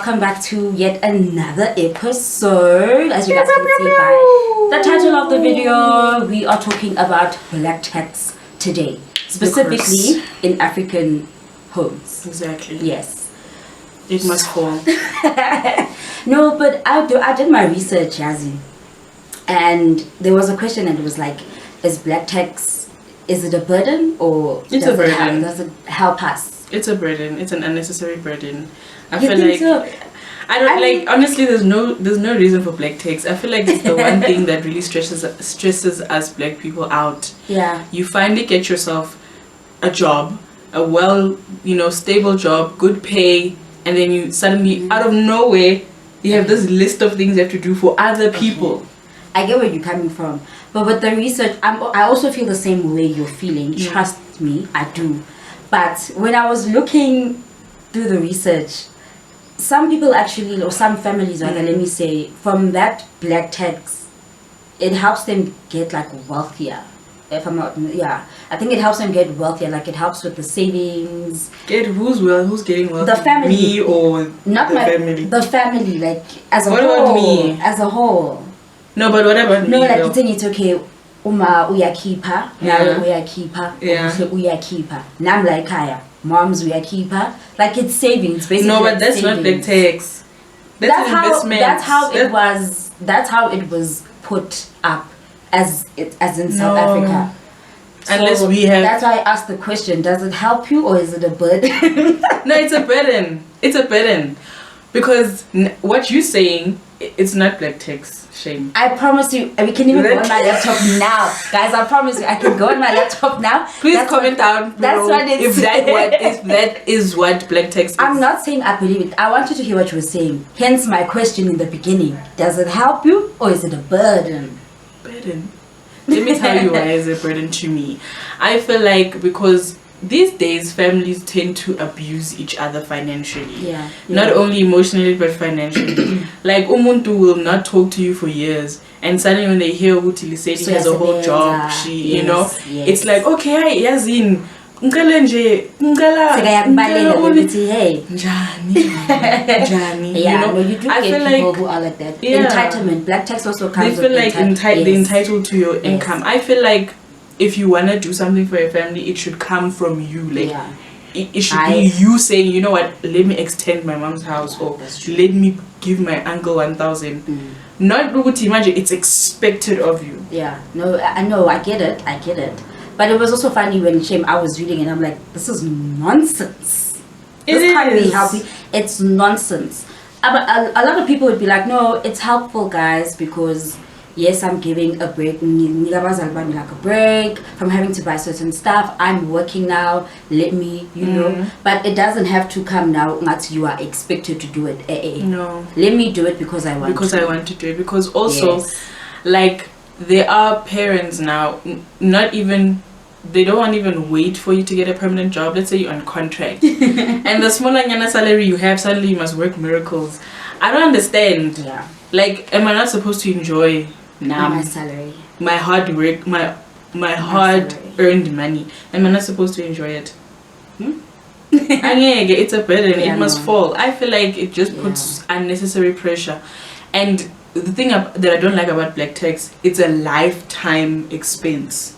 welcome back to yet another episode. As you guys can see by the title of the video, we are talking about black tax today, specifically in African homes. Exactly. Yes. It must fall. No, but I did my research, Yazzie, and there was a question, and it was like, is black tax, is it a burden or It's a burden. does it help us? It's a burden. It's an unnecessary burden. I You feel think like so? I don't I mean- honestly there's no reason for black tax. I feel like it's the one thing that really stresses us black people out. Yeah. You finally get yourself a job, a stable job, good pay, and then you suddenly out of nowhere you have this list of things you have to do for other people. I get where you're coming from, but with the research, I also feel the same way you're feeling. Yeah. Trust me, I do. But when I was looking through the research, some people actually, or some families rather, let me say, from that black tax, it helps them get like wealthier. If I'm not, yeah, I think it helps them get wealthier. Like it helps with the savings. Get who's getting wealthy? The family. Me or Not the my family? the family, like as a What whole. about me? As a whole. No, but what about No, me? like though? it's okay. Uma uyakhipha, nawe uyakhipha, Yeah. uhle uyakhipha. Nam like ekhaya, mom's uyakhipha. Like it's savings, basically. No, but like that's not savings. black tax. That's an investment. That's how it was. That's how it was put up, as in South No. Africa. Unless So we have. That's why I asked the question: does it help you or is it a burden? No, it's a burden. It's a burden, because what you're saying, it's not black tax. Shame. I promise you, we can even go on my laptop now, guys. I promise you, I can go on my laptop now. Please That's comment down. That's below what it's. if that is what black tax is. I'm not saying I believe it. I want you to hear what you were saying. Hence my question in the beginning. Does it help you or is it a burden? burden. Let me tell you why it's a burden to me. I feel like because these days families tend to abuse each other financially. Yeah. Not only emotionally but financially. Like umuntu will not talk to you for years, and suddenly when they hear Uti say she has a whole job, Yes. it's like, okay, yazin ngicela nje Sekayakubalela ukuthi, hey. njani Yeah, you know. no, you do I get feel people like who are like that. Yeah. Entitlement. Black tax also they comes feel with like yes. they're entitled to your income. I feel like if you want to do something for your family, it should come from you. Like Yeah. it should be you saying, you know what, let me extend my mom's house, or let me give my uncle 1,000. Not ukuthi imagine it's expected of you. Yeah. No, I know. I get it. But it was also funny when I was reading and I'm like, this is nonsense. This can't be healthy. It's nonsense. But a lot of people would be like, no, it's helpful, guys, because yes, I'm giving a break. Like a break from having to buy certain stuff. I'm working now. Let me, you know. But it doesn't have to come now that you are expected to do it. No. Let me do it because I want to. I want to do it. Because also, Yes. like, there are parents now, not even, they don't want even wait for you to get a permanent job. Let's say you're on contract. And the smaller nyana salary you have, suddenly you must work miracles. I don't understand. Yeah. Like, am I not supposed to enjoy My salary. my hard work, my hard salary. earned money? Am I not supposed to enjoy it? And yeah, it's a burden. Yeah, It must no. fall. I feel like it just puts unnecessary pressure. And the thing that I don't like about black tax, it's a lifetime expense.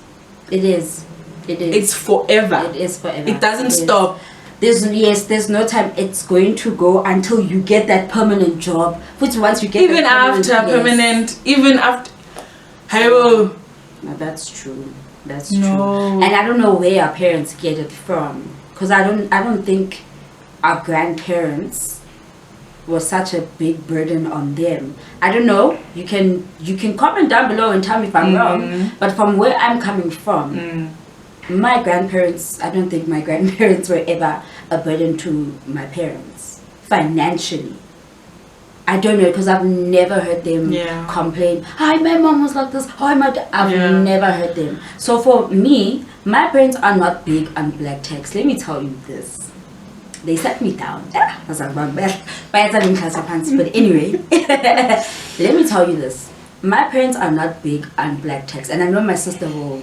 It is. It's forever. It is forever. It doesn't is. stop. There's no time. It's going to go until you get that permanent job. Which once you get Even that after yes. permanent, even after. Hello. No, that's true. That's No. true. And I don't know where our parents get it from, because I don't think our grandparents was such a big burden on them. I don't know. You can comment down below and tell me if I'm wrong. But from where I'm coming from, my grandparents, I don't think my grandparents were ever a burden to my parents financially. I don't know, because I've never heard them complain, hi, my mom was like this, hi, my dad. I've never heard them. So for me, my parents are not big on black tax. Let me tell you this. They sat me down. But anyway, let me tell you this. My parents are not big on black tax. And I know my sister will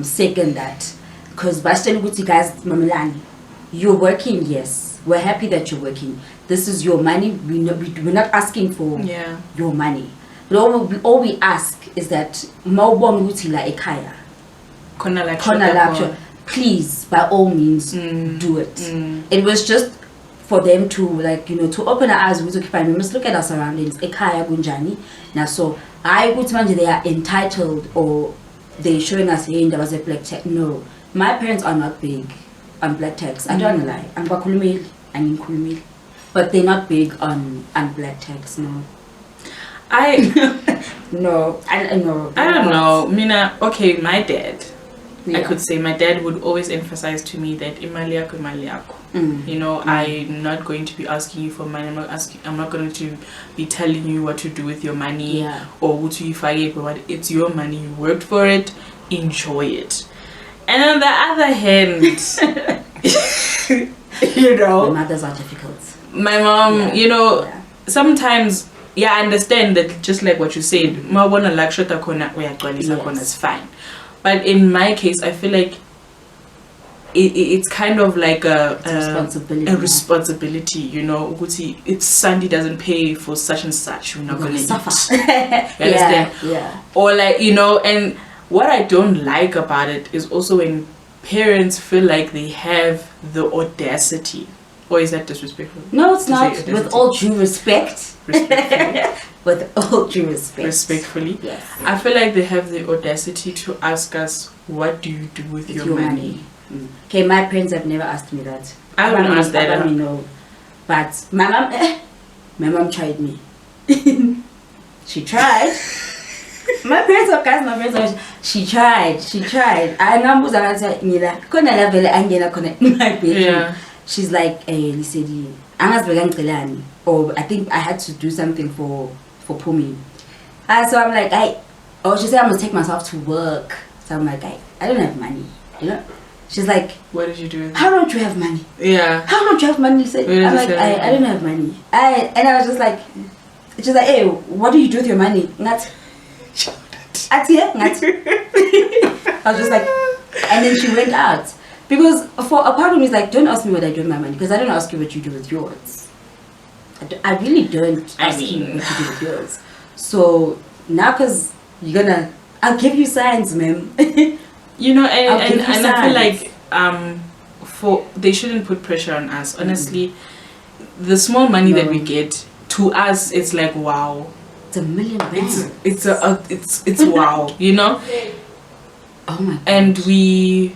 second that, because Bashtel Guti guys, Mamelani, you're working, yes, we're happy that you're working. this is your money. We're not asking for Yeah. your money. But all we ask is that mawubona ukuthi la ekhaya Khona la khona kushoda la khona. please by all means do it. It was just for them to like to open our eyes ukuthi okay fine, we must look at our surroundings ekhaya kunjani na so hayi ukuthi manje they are entitled or they showing us hey indaba ze black tax. No, my parents are not big on black tax. I don't lie, angikhulumeli, but they're not big on black tax. No, no, I know. I don't know. Mina, okay, my dad. Yeah. I could say my dad would always emphasize to me that imali yako. I'm not going to be asking you for money. I'm not going to be telling you what to do with your money. Yeah. Or what you fight, but it's your money. You worked for it. Enjoy it. And on the other hand, My mothers are difficult. my mom, Yeah. sometimes, I understand that just like what you said, mawubona la kushoda khona uyagcwalisa khona is fine. But in my case, I feel like it's kind of like a responsibility, ukuthi if Sandy doesn't pay for such and such, we're not going to suffer. You understand? Yeah. Or like, and what I don't like about it is also when parents feel like they have the audacity. Or is that disrespectful? No, it's To not. say audacity? With all due respect. Respectfully. With all due respect. Respectfully. Yes. I feel like they have the audacity to ask us, what do you do with your money? Okay, my parents have never asked me that. I haven't asked that. I don't know. But my mom tried me. She tried. My parents are guys, my friends are, she tried. I know in my bedroom. Yeah. She's like, listen, or I think I had to do something for Pumi. So I'm like, she said I must take myself to work. So I'm like, I don't have money. She's like, What did you do with it? how don't you have money? Yeah. How don't you have money? I'm like, I don't have money. And I was just like, she's like, hey, what do you do with your money? I was just like, and then she went out. Because for a part of me is like, don't ask me what I do with my money, because I don't ask you what you do with yours. I really don't ask you what you do with yours. So now, because I'll give you signs, ma'am. And I feel signs. like they shouldn't put pressure on us. Honestly, the small money that we get, to us, it's like wow. It's $1 million. It's wow, Oh my God. And we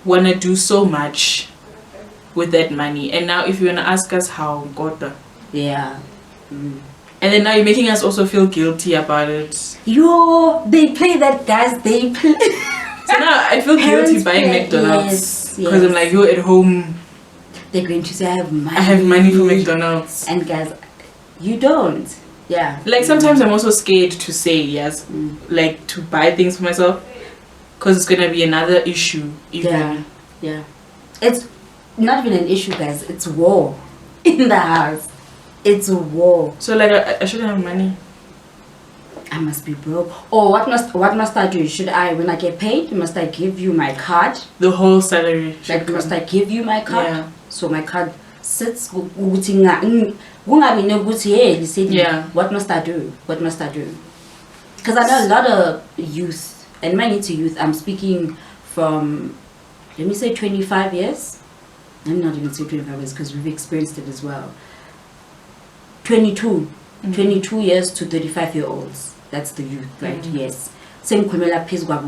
want to do so much with that money, and now if you want to ask us how God, Yeah. and then now you're making us also feel guilty about it. They play that, guys. They play. So now I feel guilty buying McDonald's because I'm like, you're at home. They're going to say I have money. I have money for McDonald's, and guys, you don't. Yeah. Like sometimes I'm also scared to say yes, like to buy things for myself, because it's gonna be another issue. Yeah. It's not even an issue, guys. It's war in the house. It's a war. So like I shouldn't have money. I must be broke. Or what must I do? Should I, when I get paid, must I give you my card? The whole salary. Like, must I give you my card? Yeah. So my card sits. Yeah. What must I do? Because I know a lot of youth, and when I need to youth, I'm speaking from, let me say 25 years. I'm not even saying 25 years because we've experienced it as well. 22 years to 35-year-olds. That's the youth, right? Yes. Same kumela pizwa.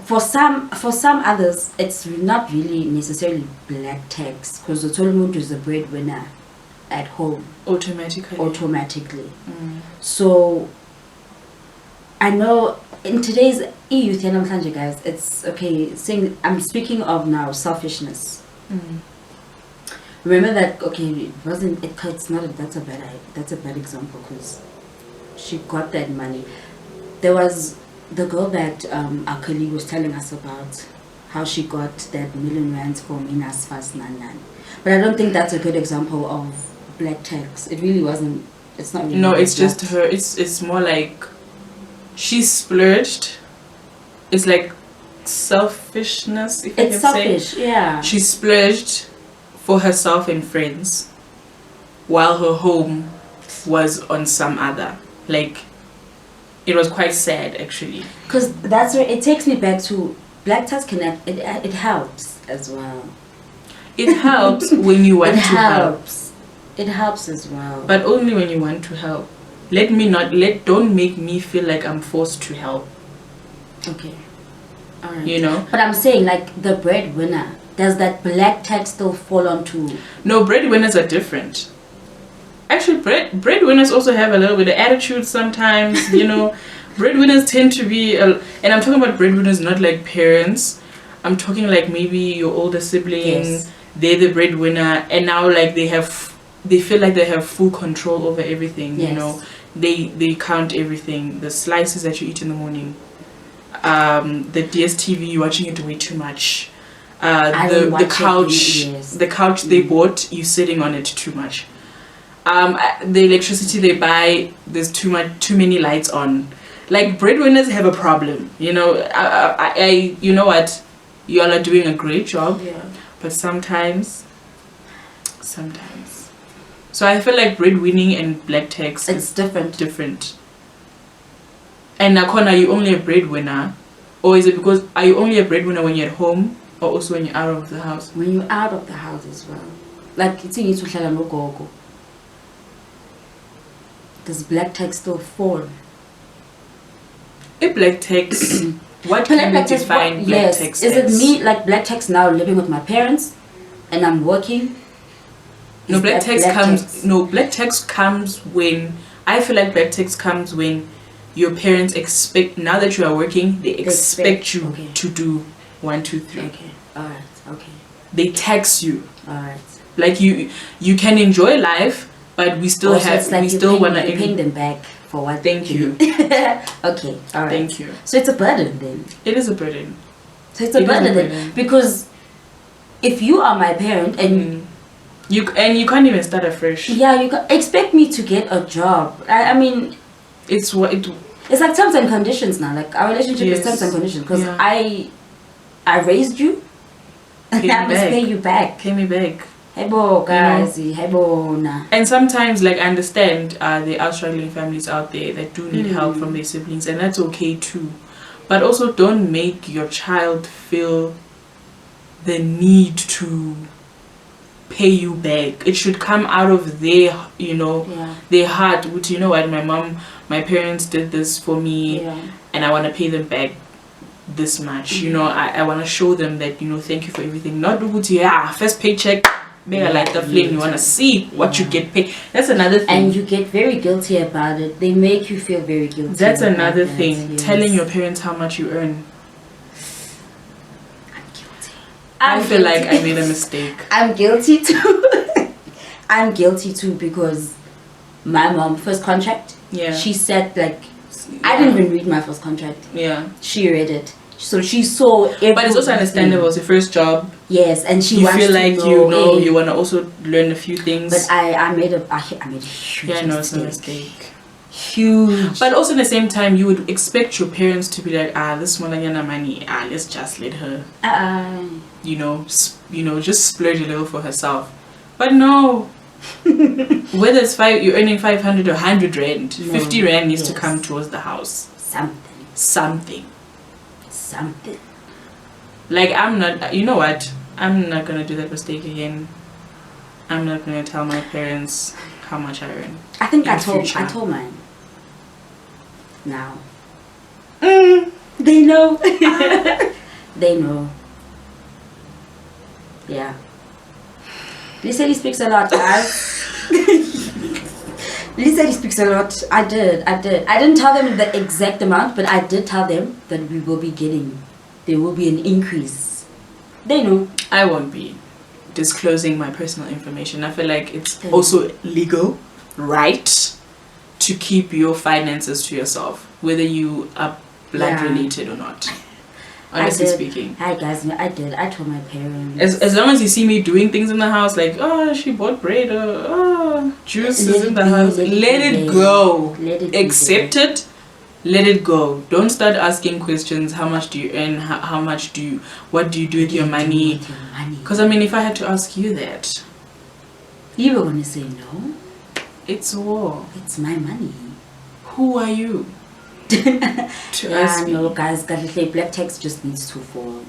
For some others, it's not really necessarily black tax because the Tolmund is the breadwinner at home automatically. So I know in today's youth, guys, it's okay. I'm speaking of now selfishness. Remember that, okay, it's not that's a bad example because she got that money. There was the girl that our colleague was telling us about, how she got that R1 million for Minas Fast Nan. But I don't think that's a good example of black tax. It really wasn't. It's not really. No, it's just her. It's more like she splurged. It's like selfishness, if I can say. It's selfish, yeah. She splurged for herself and friends, while her home was on some other. Like, it was quite sad actually. Because that's where it takes me back to Black Tax Connect. It helps as well. It helps when you want to help. It helps as well. But only when you want to help. Don't make me feel like I'm forced to help. Okay. Alright. You know? But I'm saying, like, the breadwinner, does that black tax still fall onto? No, breadwinners are different. Actually, breadwinners also have a little bit of attitude sometimes, you know. Breadwinners tend to be, and I'm talking about breadwinners, not like parents. I'm talking like maybe your older sibling, Yes. they're the breadwinner, and now like they feel like they have full control over everything, Yes. you know. They count everything, the slices that you eat in the morning, the DSTV, you're watching it way too much. The couch they bought, you sitting on it too much. The electricity they buy, there's too many lights on. Like, breadwinners have a problem, you know. I you know what, you all are doing a great job, Yeah. but sometimes. So I feel like breadwinning and black tax It's different. different. And Nakon, are you only a breadwinner, or is it because are you only a breadwinner when you're at home, or also when you're out of the house? When you're out of the house as well. Like, it's in uhlala nogogo. Does black tax still fall? A black tax. What can you define black tax Is it as? me, like black tax now living with my parents and I'm working? No, Is black that tax black comes. tax? No, black tax comes when I feel like black tax comes when your parents expect, now that you are working, they expect you okay. to do 1, 2, 3. Okay, alright, okay, They tax you. alright. Like you can enjoy life, but we still Also, have it's like we still want you're paying to. them back for what? Thank you. Okay, alright. Thank you. So it's a burden then. It is a burden. So it's a burden then, because if you are my parent and You can't even start afresh. yeah, you can expect me to get a job. I mean, It's what it. it's like terms and conditions now. Like, our relationship is Yes. terms and conditions because Yeah. I raised you and Pay I me must back. pay you back. Pay me back. Hey bo guys, hey bo na. And sometimes, like, I understand there are struggling families out there that do need help from their siblings, and that's okay too. But also, don't make your child feel the need to pay you back. It should come out of their, you know, Yeah. their heart. Which, you know what, my parents did this for me, Yeah. and I want to pay them back this much. You know, I want to show them that, you know, thank you for everything. Not do first paycheck. Mega like the flame. You want to see what you get paid. That's another thing. And you get very guilty about it. They make you feel very guilty. That's about another that, thing. yes. Telling your parents how much you earn. I'm guilty. I feel like I made a mistake. I'm guilty too. I'm guilty too because my mom, first contract, Yeah. she said, like, I didn't even read my first contract. Yeah. She read it. So she saw everything. But it's also understandable. It's your first job. Yes, and she You wants feel to like know, hey, you want to also learn a few things. But I made a huge Yeah, no, it's a mistake. mistake. Huge. But also at the same time, you would expect your parents to be like, this Malanyana money, let's just let her, you know, just splurge a little for herself. But no. Whether it's you're earning 500 or 100 rand, No. 50 rand needs to Yes. come towards the house. Something. Like, I'm not, you know what? I'm not gonna do that mistake again. I'm not gonna tell my parents how much I earn. I think In I told future. mine. Now. They know. They know. Yeah. Lisa speaks a lot, guys. Lisa speaks a lot. I did. I didn't tell them the exact amount, but I did tell them that we will be getting, there will be an increase. They know. I won't be disclosing my personal information. I feel like it's also legal, right, to keep your finances to yourself, whether you are blood related or not. Honestly speaking. Hi guys, I did. I told my parents. As long as you see me doing things in the house, like, oh, she bought bread, or oh, juice is in the house, let it go. Let it Accept it let it go. Don't start asking questions. How much do you earn? How much do you, what do you do with your money? Because I mean, if I had to ask you that, you were gonna say no. It's war. It's my money. Who are you to ask me? No, guys, black tax just needs to fall.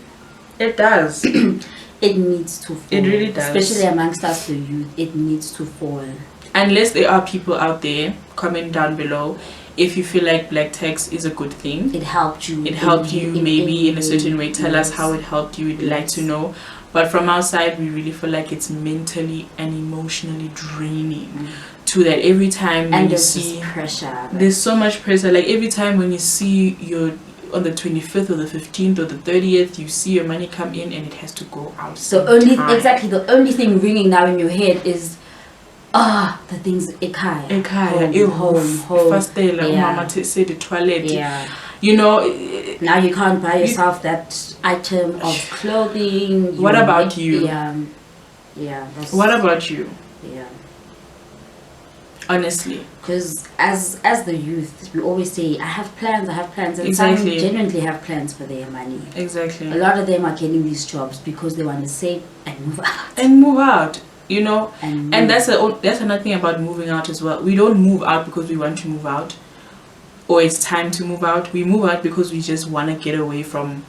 It does. It needs to fall. It really does. Especially amongst us, the youth, it needs to fall. Unless there are people out there, comment down below if you feel like black tax is a good thing. It helped you. It helped you maybe in a certain way. Tell us how it helped you. We'd like to know. But from our side, we really feel like it's mentally and emotionally draining. To that every time when you see pressure. There's so much pressure. Like every time when you see your on the 25th or the 15th or the 30th, you see your money come in and it has to go out. So the only thing ringing now in your head is the things ekhaya, home, fastela, mama say the toilet. Yeah. You know, now you can't buy yourself that item of clothing. What about you? Yeah. What about you? Yeah. Honestly, because as the youth, we always say, I have plans, and exactly. some genuinely have plans for their money. Exactly. A lot of them are getting these jobs because they want to save and move out. You know, and that's another thing about moving out as well. We don't move out because we want to move out, or it's time to move out. We move out because we just want to get away from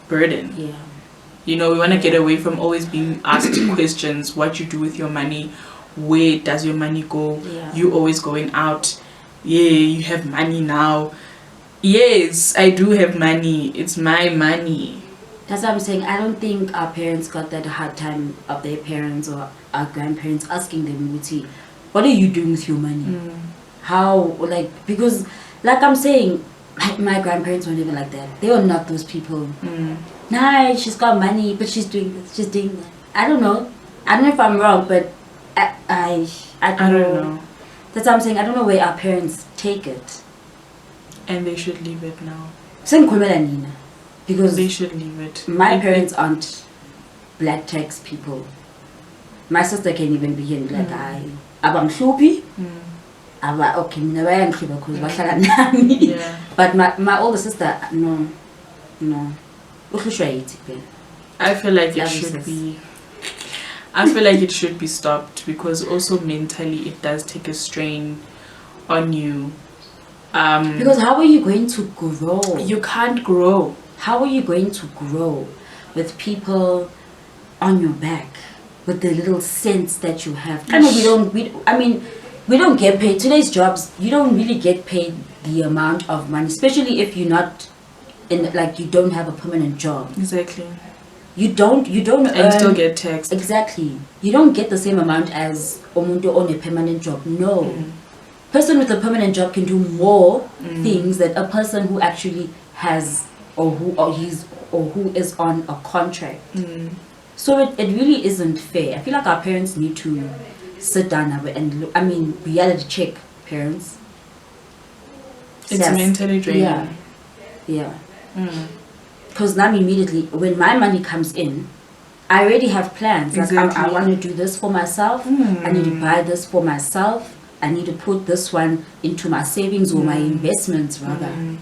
burden. Yeah. You know, we want to get away from always being asked questions, what you do with your money. Where does your money go? Yeah. You always going out. Yeah, you have money now. Yes, I do have money. It's my money. That's what I'm saying. I don't think our parents got that hard time of their parents or our grandparents asking them, what are you doing with your money? How, because like I'm saying, my grandparents weren't even like that. They were not those people. Nah, she's got money, but she's doing this, she's doing that. I don't know if I'm wrong, but I don't know. That's what I'm saying. I don't know where our parents take it. And they should leave it now. Because they should leave it. My parents aren't black tax people. My sister can even be in black eye. I'm Mhlupi. Okay, but my older sister, no. I feel like it should be. I feel like it should be stopped because also mentally it does take a strain on you. Because how are you going to grow? You can't grow. How are you going to grow with people on your back, with the little sense that you have? I know we don't get paid. Today's jobs, you don't really get paid the amount of money, especially if you're not in, you don't have a permanent job. Exactly. You don't and still get taxed. Exactly. You don't get the same amount as omuntu on a permanent job. No. Person with a permanent job can do more things than a person who actually has who is on a contract. So it really isn't fair. I feel like our parents need to sit down and look. Reality check, parents. It's mentally draining. Yeah. Because now immediately when my money comes in, I already have plans. Exactly. I want to do this for myself. I need to buy this for myself. I need to put this one into my savings or my investments rather.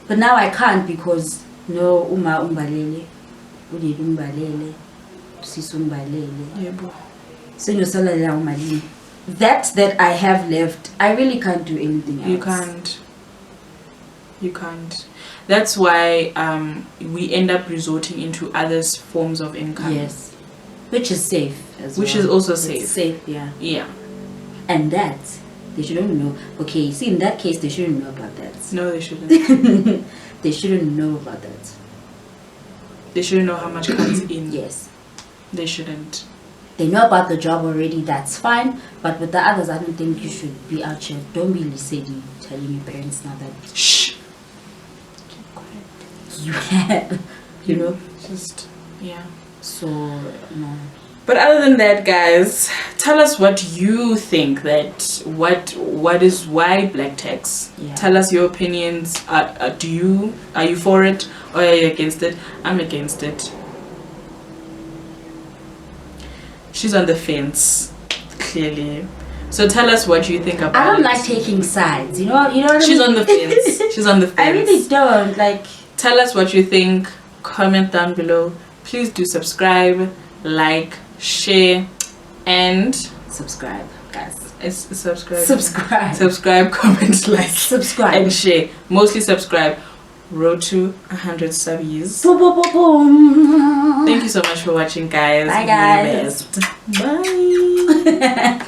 But now I can't because no uma umbalele, uli umbalele, sisu umbalele. Yebo. Senyosalela umali. That I have left, I really can't do anything else. You can't. That's why we end up resorting into other forms of income. Yes, which is safe as well. Which is also safe. It's safe, yeah. Yeah. And that they shouldn't know. Okay, see, in that case, they shouldn't know about that. No, they shouldn't. They shouldn't know about that. They shouldn't know how much comes in. Yes. They shouldn't. They know about the job already, that's fine. But with the others, I don't think you should be out here. Don't be listening, telling your parents now that. Shh. Keep quiet. You know? Just, yeah. So, no. But other than that, guys, tell us what you think why black tax. Yeah. Tell us your opinions. Are you for it or are you against it? I'm against it. She's on the fence, clearly. So tell us what you think about I don't it. like taking sides. You know what I She's mean? on the fence. She's on the fence. I really don't like. Tell us what you think. Comment down below. Please do subscribe, like, share, and Subscribe, guys. Subscribe, comment, like, Subscribe. and share. Mostly subscribe. Road to 100 subbies. Boom, boom, boom, boom. Thank you so much for watching, guys. Bye, You're the guys. best. Bye.